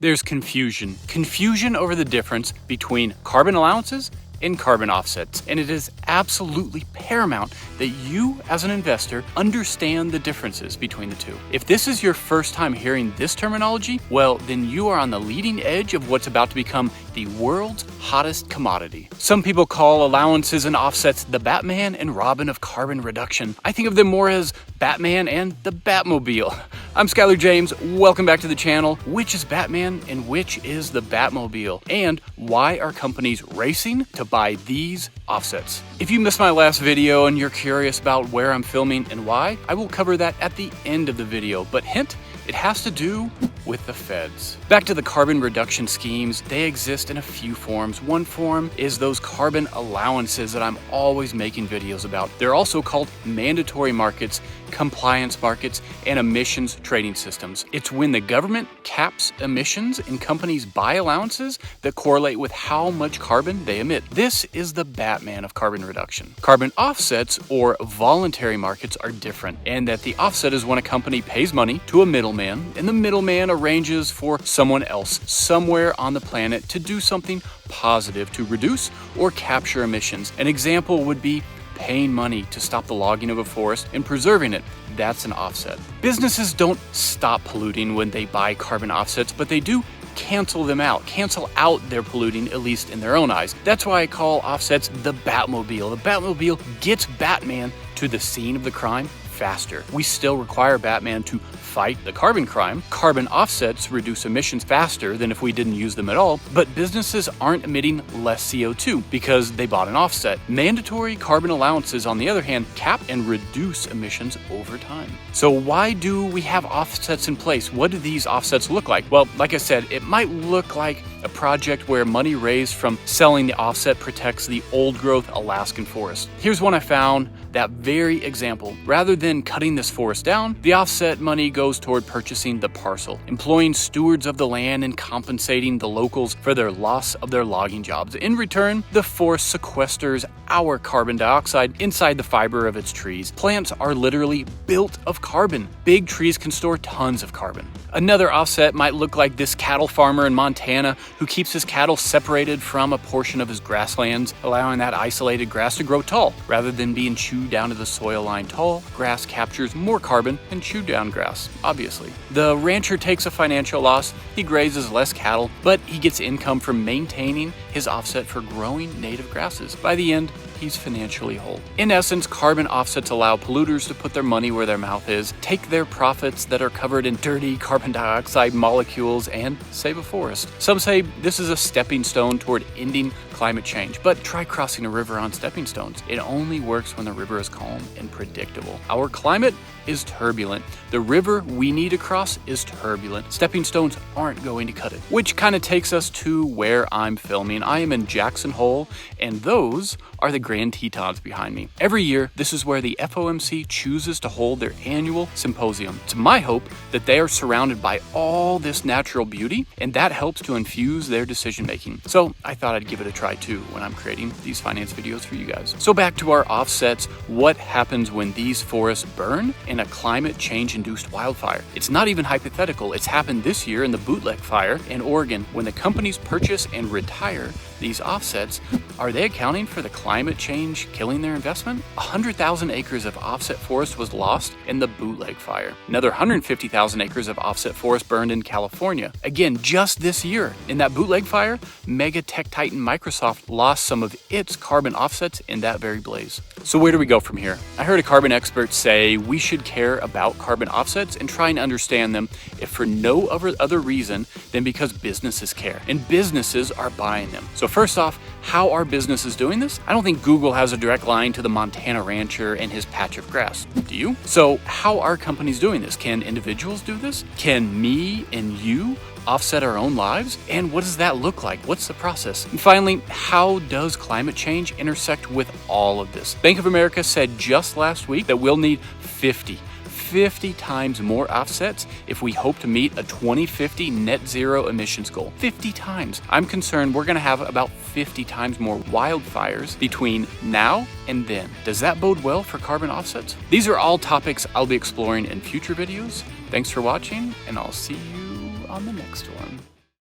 There's confusion. Confusion over the difference between carbon allowances and carbon offsets. And it is absolutely paramount that you, as an investor, understand the differences between the two. If this is your first time hearing this terminology, well, then you are on the leading edge of what's about to become the world's hottest commodity. Some people call allowances and offsets the Batman and Robin of carbon reduction. I think of them more as Batman and the Batmobile. I'm Skylar James. Welcome back to the channel. Which is Batman and which is the Batmobile? And why are companies racing to buy these offsets? If you missed my last video and you're curious about where I'm filming and why, I will cover that at the end of the video. But hint, it has to do with the feds. Back to the carbon reduction schemes, they exist in a few forms. One form is those carbon allowances that I'm always making videos about. They're also called mandatory markets, compliance markets, and emissions trading systems. It's when the government caps emissions and companies buy allowances that correlate with how much carbon they emit. This is the Batman of carbon reduction. Carbon offsets or voluntary markets are different, and that the offset is when a company pays money to a middleman, and the middleman arranges for someone else somewhere on the planet to do something positive to reduce or capture emissions. An example would be paying money to stop the logging of a forest and preserving it. That's an offset. Businesses don't stop polluting when they buy carbon offsets, but they do cancel out their polluting, at least in their own eyes. That's why I call offsets the Batmobile. The Batmobile gets Batman to the scene of the crime faster. We still require Batman to fight the carbon crime. Carbon offsets reduce emissions faster than if we didn't use them at all, but businesses aren't emitting less CO2 because they bought an offset. Mandatory carbon allowances, on the other hand, cap and reduce emissions over time. So why do we have offsets in place? What do these offsets look like? Well, like I said, it might look like a project where money raised from selling the offset protects the old growth Alaskan forest. Here's one I found, that very example. Rather than cutting this forest down, the offset money goes toward purchasing the parcel, employing stewards of the land and compensating the locals for their loss of their logging jobs. In return, the forest sequesters our carbon dioxide inside the fiber of its trees. Plants are literally built of carbon. Big trees can store tons of carbon. Another offset might look like this cattle farmer in Montana who keeps his cattle separated from a portion of his grasslands, allowing that isolated grass to grow tall. Rather than being chewed down to the soil line, tall grass captures more carbon than chewed down grass, obviously. The rancher takes a financial loss. He grazes less cattle, but he gets income from maintaining his offset for growing native grasses. By the end, he's financially whole. In essence, carbon offsets allow polluters to put their money where their mouth is, take their profits that are covered in dirty carbon dioxide molecules, and save a forest. Some say this is a stepping stone toward ending climate change, but try crossing a river on stepping stones. It only works when the river is calm and predictable. Our climate is turbulent. The river we need to cross is turbulent. Stepping stones aren't going to cut it. Which kind of takes us to where I'm filming. I am in Jackson Hole, and those are the Grand Tetons behind me. Every year, this is where the FOMC chooses to hold their annual symposium. It's my hope that they are surrounded by all this natural beauty, and that helps to infuse their decision making. So I thought I'd give it a try too when I'm creating these finance videos for you guys. So back to our offsets. What happens when these forests burn in a climate change induced wildfire? It's not even hypothetical. It's happened this year in the Bootleg fire in Oregon. When the companies purchase and retire these offsets, are they accounting for the climate change killing their investment? 100,000 acres of offset forest was lost in the Bootleg fire. Another 150,000 acres of offset forest burned in California. Again, just this year, in that Bootleg fire, mega tech titan Microsoft lost some of its carbon offsets in that very blaze. So where do we go from here? I heard a carbon expert say we should care about carbon offsets and try and understand them, if for no other reason than because businesses care, and businesses are buying them. So first off, how are businesses doing this? I don't think Google has a direct line to the Montana rancher and his patch of grass. Do you? So how are companies doing this? Can individuals do this? Can me and you offset our own lives? And what does that look like? What's the process? And finally, how does climate change intersect with all of this? Bank of America said just last week that we'll need 50 times more offsets if we hope to meet a 2050 net zero emissions goal. 50 times. I'm concerned we're going to have about 50 times more wildfires between now and then. Does that bode well for carbon offsets? These are all topics I'll be exploring in future videos. Thanks for watching, and I'll see you on the next one.